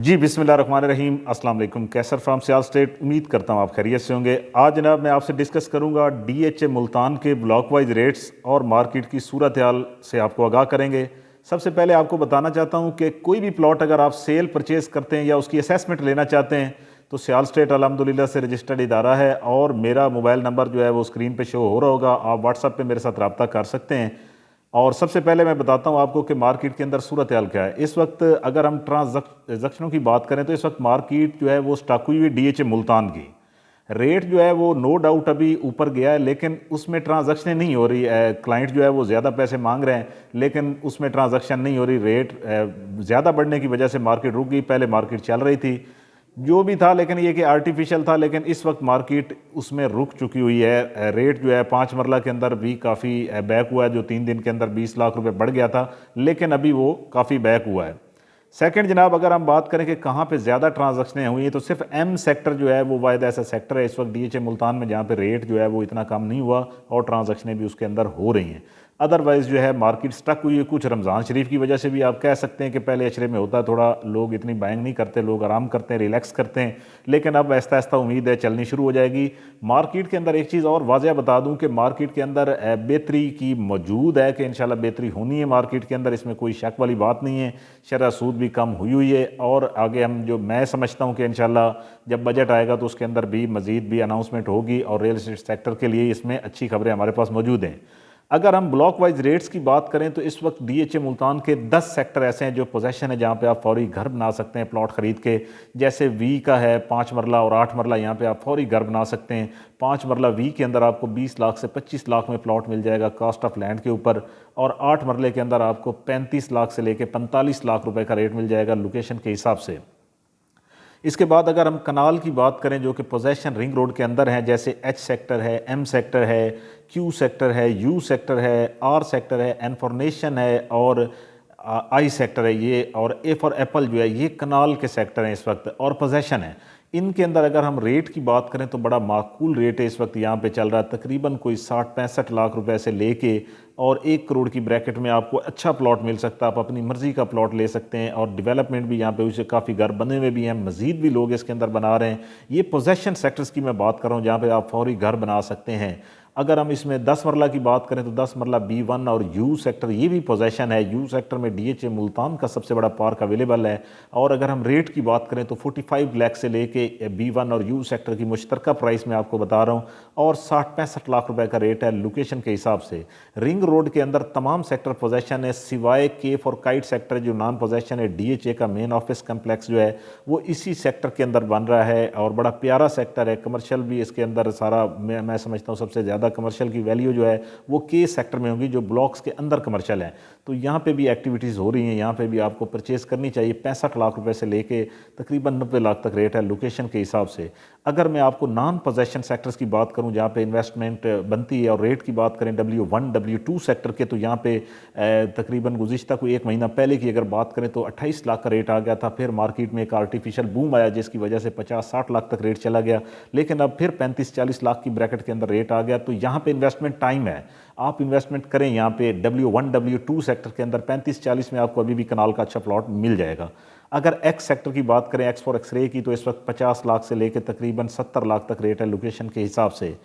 जी बिस्मिल्लाहिर्रहमानिर्रहीम अस्सलाम वालेकुम। कैसर फ्राम सियाल स्टेट, उम्मीद करता हूँ आप खैरियत से होंगे। आज जनाब मैं आपसे डिस्कस करूँगा डीएचए मुल्तान के ब्लॉक वाइज रेट्स और मार्केट की सूरत हाल से आपको आगाह करेंगे। सबसे पहले आपको बताना चाहता हूँ कि कोई भी प्लॉट अगर आप सेल परचेज़ करते हैं या उसकी असेसमेंट लेना चाहते हैं तो सियाल स्टेट अल्हम्दुलिल्लाह से रजिस्टर्ड इदारा है और मेरा मोबाइल नंबर जो है वो स्क्रीन पे शो हो रहा होगा। आप व्हाट्सएप पे मेरे साथ रब्ता कर सकते हैं। और सबसे पहले मैं बताता हूँ आपको कि मार्केट के अंदर सूरत हाल क्या है इस वक्त। अगर हम ट्रांजैक्शनों की बात करें तो इस वक्त मार्केट जो है वो स्टॉक हुई हुई डीएचए मुल्तान की रेट जो है वो नो डाउट अभी ऊपर गया है, लेकिन उसमें ट्रांजैक्शनें नहीं हो रही है। क्लाइंट जो है वो ज़्यादा पैसे मांग रहे हैं लेकिन उसमें ट्रांजैक्शन नहीं हो रही। रेट ज़्यादा बढ़ने की वजह से मार्केट रुक गई। पहले मार्केट चल रही थी जो भी था, लेकिन ये कि आर्टिफिशियल था, लेकिन इस वक्त मार्केट उसमें रुक चुकी हुई है। रेट जो है 5 मरला के अंदर भी काफ़ी बैक हुआ है, जो 3 दिन के अंदर 20 लाख रुपए बढ़ गया था, लेकिन अभी वो काफ़ी बैक हुआ है। सेकंड जनाब, अगर हम बात करें कि कहाँ पे ज़्यादा ट्रांजैक्शनें हुई हैं तो सिर्फ एम सेक्टर जो है वो वायद ऐसा सेक्टर है इस वक्त डीएचए मुल्तान में जहाँ पे रेट जो है वो इतना कम नहीं हुआ और ट्रांजैक्शनें भी उसके अंदर हो रही हैं। अदरवाइज़ जो है मार्केट स्टक हुई है। कुछ रमज़ान शरीफ की वजह से भी आप कह सकते हैं कि पहले अशरे में होता थोड़ा लोग इतनी बाइंग नहीं करते, लोग आराम करते हैं, रिलैक्स करते हैं, लेकिन अब आहिस्ता आहिस्ता उम्मीद है चलनी शुरू हो जाएगी। मार्केट के अंदर एक चीज़ और वाज़ह बता दूं कि मार्केट के अंदर बेहतरी की मौजूद है कि इंशाल्लाह बेहतरी होनी है मार्केट के अंदर, इसमें कोई शक वाली बात नहीं है। शरह सूद भी कम हुई हुई है और आगे हम जो मैं समझता हूँ कि इंशाल्लाह जब बजट आएगा तो उसके अंदर भी मज़ीद भी अनाउंसमेंट होगी और रियल इस्टेट सेक्टर के लिए इसमें अच्छी खबरें हमारे पास मौजूद हैं। अगर हम ब्लॉक वाइज रेट्स की बात करें तो इस वक्त डीएचए मुल्तान के 10 सेक्टर ऐसे हैं जो पोजेशन है जहां पे आप फौरी घर बना सकते हैं प्लॉट खरीद के। जैसे वी का है 5 मरला और 8 मरला, यहाँ पे आप फौरी घर बना सकते हैं। 5 मरला वी के अंदर आपको 20 लाख से 25 लाख में प्लॉट मिल जाएगा कॉस्ट ऑफ लैंड के ऊपर, और 8 मरले के अंदर आपको 35 लाख से लेकर 45 लाख रुपए का रेट मिल जाएगा लोकेशन के हिसाब से। इसके बाद अगर हम कनाल की बात करें जो कि पोजेशन रिंग रोड के अंदर है, जैसे एच सेक्टर है, एम सेक्टर है, क्यू सेक्टर है, यू सेक्टर है, आर सेक्टर है, एन फॉर नेशन है और आई सेक्टर है ये, और ए फॉर एप्पल जो है, ये कनाल के सेक्टर हैं इस वक्त और पोजेशन है। इनके अंदर अगर हम रेट की बात करें तो बड़ा माकूल रेट है इस वक्त यहाँ पे चल रहा है, तकरीबन कोई 60-65 लाख रुपए से लेके और 1 करोड़ की ब्रैकेट में आपको अच्छा प्लॉट मिल सकता है। आप अपनी मर्जी का प्लॉट ले सकते हैं और डेवलपमेंट भी यहाँ पे उसे काफ़ी घर बने हुए भी हैं, मज़ीद भी लोग इसके अंदर बना रहे हैं। ये पोजेशन सेक्टर्स की मैं बात कर रहा हूँ जहाँ पे आप फौरी घर बना सकते हैं। अगर हम इसमें 10 मरला की बात करें तो 10 मरला B1 और यू सेक्टर ये भी पोजेशन है। यू सेक्टर में डीएचए मुल्तान का सबसे बड़ा पार्क अवेलेबल है। और अगर हम रेट की बात करें तो 45 लाख से लेके B1 और यू सेक्टर की मुश्तरका प्राइस में आपको बता रहा हूँ, और 60-65 लाख रुपए का रेट है लोकेशन के हिसाब से। रिंग रोड के अंदर तमाम सेक्टर पोजेशन है सिवाय के फॉर काइट सेक्टर जो नॉन पोजेशन है। डीएचए का मेन ऑफिस कम्प्लेक्स जो है वो इसी सेक्टर के अंदर बन रहा है और बड़ा प्यारा सेक्टर है। कमर्शियल भी इसके अंदर सारा मैं समझता हूँ सबसे ज़्यादा कमर्शियल की वैल्यू जो है वो के सेक्टर में होगी जो ब्लॉक्स के अंदर कमर्शियल है। तो यहाँ पे भी एक्टिविटीज़ हो रही हैं, यहाँ पे भी आपको परचेज़ करनी चाहिए। 65 लाख रुपए से लेके तकरीबन 90 लाख तक रेट है लोकेशन के हिसाब से। अगर मैं आपको नॉन पोजेशन सेक्टर्स की बात करूँ जहाँ पे इन्वेस्टमेंट बनती है और रेट की बात करें W1 W2 सेक्टर के, तो यहाँ पे तकरीबन गुज़िश्ता कोई 1 महीना पहले की अगर बात करें तो 28 लाख का रेट आ गया था। फिर मार्केट में एक आर्टिफिशियल बूम आया जिसकी वजह से 50-60 लाख तक रेट चला गया, लेकिन अब फिर 35-40 लाख की ब्रैकेट के अंदर रेट आ गया। तो यहाँ पे इन्वेस्टमेंट टाइम है, आप इन्वेस्टमेंट करें यहाँ पे W1 W2 सेक्टर के अंदर 35-40 में आपको अभी भी कनाल का अच्छा प्लॉट मिल जाएगा। अगर एक्स सेक्टर की बात करें, एक्स फॉर एक्सरे की, तो इस वक्त 50 लाख से लेकर तकरीबन 70 लाख तक रेट है लोकेशन के हिसाब से।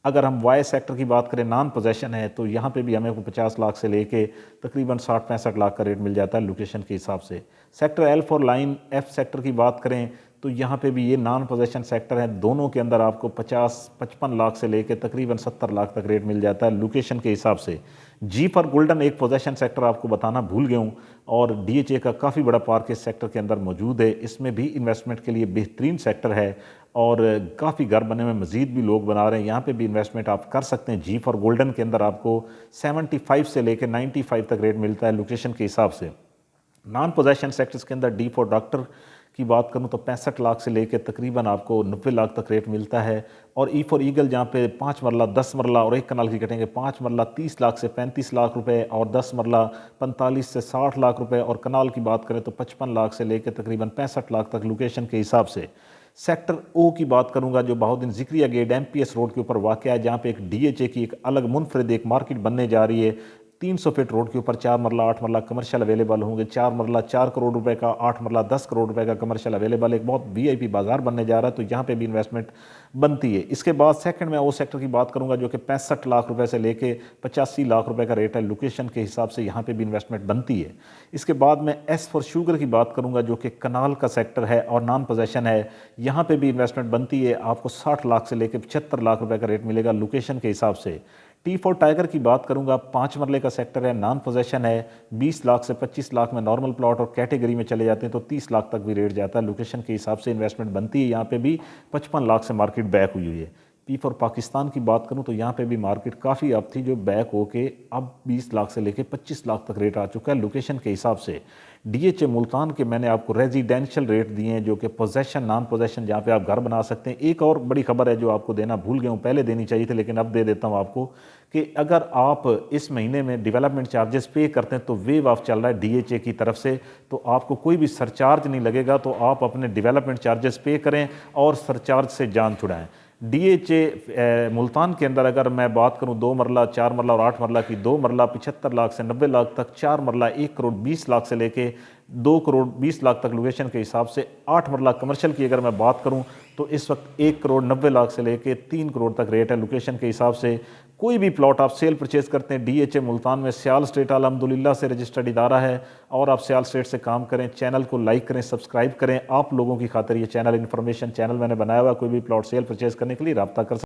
अगर हम वाई सेक्टर की बात करें, नॉन पोजेशन है, तो यहाँ पे भी हमें को 50 लाख से लेके तकरीबन 60-65 लाख का रेट मिल जाता है लोकेशन के हिसाब से। Sector L for line F sector की बात करें तो यहाँ पे भी ये नॉन पोजेशन सेक्टर है। दोनों के अंदर आपको 50-55 लाख से लेकर तकरीबन 70 लाख तक रेट मिल जाता है लोकेशन के हिसाब से। जी फॉर गोल्डन एक पोजेशन सेक्टर आपको बताना भूल गया हूँ, और डीएचए का काफ़ी बड़ा पार्क इस सेक्टर के अंदर मौजूद है। इसमें भी इन्वेस्टमेंट के लिए बेहतरीन सेक्टर है और काफ़ी घर बने में मज़ीद भी लोग बना रहे हैं। यहाँ पे भी इन्वेस्टमेंट आप कर सकते हैं। जी फॉर गोल्डन के अंदर आपको 75 से लेकर 95 तक रेट मिलता है लोकेशन के हिसाब से। नॉन पोजेशन सेक्टर्स के अंदर डी फॉर डॉक्टर की बात करूं तो 65 लाख से लेकर तकरीबन आपको 90 लाख तक रेट मिलता है। और ई फॉर ईगल जहाँ पे 5 मरला 10 मरला और एक कनाल की कटेंगे, 5 मरला 30 लाख से 35 लाख रुपए और 10 मरला 45 से 60 लाख रुपए, और कनाल की बात करें तो 55 लाख से लेकर तकरीबन 65 लाख तक लोकेशन के हिसाब से। सेक्टर ओ की बात करूंगा जो Bahauddin Zakariya gate MPS road के ऊपर वाक़ है, जहाँ पे एक डीएचए की एक अलग मुनफरिद एक मार्केट बनने जा रही है। 300 फीट रोड के ऊपर 4 मरला 8 मरला कमर्शियल अवेलेबल होंगे। 4 मरला 4 करोड़ रुपए का, 8 मरला 10 करोड़ रुपए का कमर्शियल अवेलेबल, एक बहुत वीआईपी बाजार बनने जा रहा है, तो यहाँ पे भी इन्वेस्टमेंट बनती है। इसके बाद सेकंड में वो सेक्टर की बात करूंगा जो कि 65 लाख रुपए से लेके 85 लाख रुपए का रेट है। लोकेशन के हिसाब से यहाँ पे भी इन्वेस्टमेंट बनती है। इसके बाद मैं एस फॉर शुगर की बात करूंगा जो कि कनाल का सेक्टर है और नॉन पोजेशन है। यहाँ पे भी इन्वेस्टमेंट बनती है। आपको 60 लाख से लेकर 75 लाख रुपए का रेट मिलेगा लोकेशन के हिसाब से। टी फॉर टाइगर की बात करूंगा, 5 मरले का सेक्टर है, नॉन पोजेशन है। 20 लाख से 25 लाख में नॉर्मल प्लॉट और कैटेगरी में चले जाते हैं तो 30 लाख तक भी रेट जाता है। लोकेशन के हिसाब से इन्वेस्टमेंट बनती है। यहाँ पे भी 55 लाख से मार्केट बैक हुई हुई है। पी फॉर पाकिस्तान की बात करूं तो यहाँ पे भी मार्केट काफ़ी अप थी जो बैक होके अब 20 लाख से लेके 25 लाख तक रेट आ चुका है लोकेशन के हिसाब से। डीएचए मुल्तान के मैंने आपको रेजिडेंशियल रेट दिए हैं जो कि पोजेशन नॉन पोजेशन जहाँ पे आप घर बना सकते हैं। एक और बड़ी खबर है जो आपको देना भूल गया हूँ, पहले देनी चाहिए थी लेकिन अब दे देता हूँ आपको, कि अगर आप इस महीने में डेवलपमेंट चार्जेस पे करते हैं तो वेव ऑफ चल रहा है डीएचए की तरफ से, तो आपको कोई भी सरचार्ज नहीं लगेगा। तो आप अपने डेवलपमेंट चार्जेस पे करें और सरचार्ज से जान छुड़ाएं। डीएचए मुल्तान के अंदर अगर मैं बात करूं 2 मरला 4 मरला और 8 मरला की, 2 मरला 75 लाख से 90 लाख तक, 4 मरला 1 करोड़ 20 लाख से लेके 2 करोड़ 20 लाख तक लोकेशन के हिसाब से। 8 मरला कमर्शियल की अगर मैं बात करूं तो इस वक्त 1 करोड़ 90 लाख से लेके 3 करोड़ तक रेट है लोकेशन के हिसाब से। कोई भी प्लॉट आप सेल परचेज करते हैं डीएचए मुल्तान में, सियाल स्टेट अल्हम्दुलिल्लाह से रजिस्टर्ड इदारा है और आप सियाल स्टेट से काम करें। चैनल को लाइक करें, सब्सक्राइब करें। आप लोगों की खातिर ये चैनल इन्फॉर्मेशन चैनल मैंने बनाया हुआ है। कोई भी प्लॉट सेल परचेज करने के लिए रब्ता कर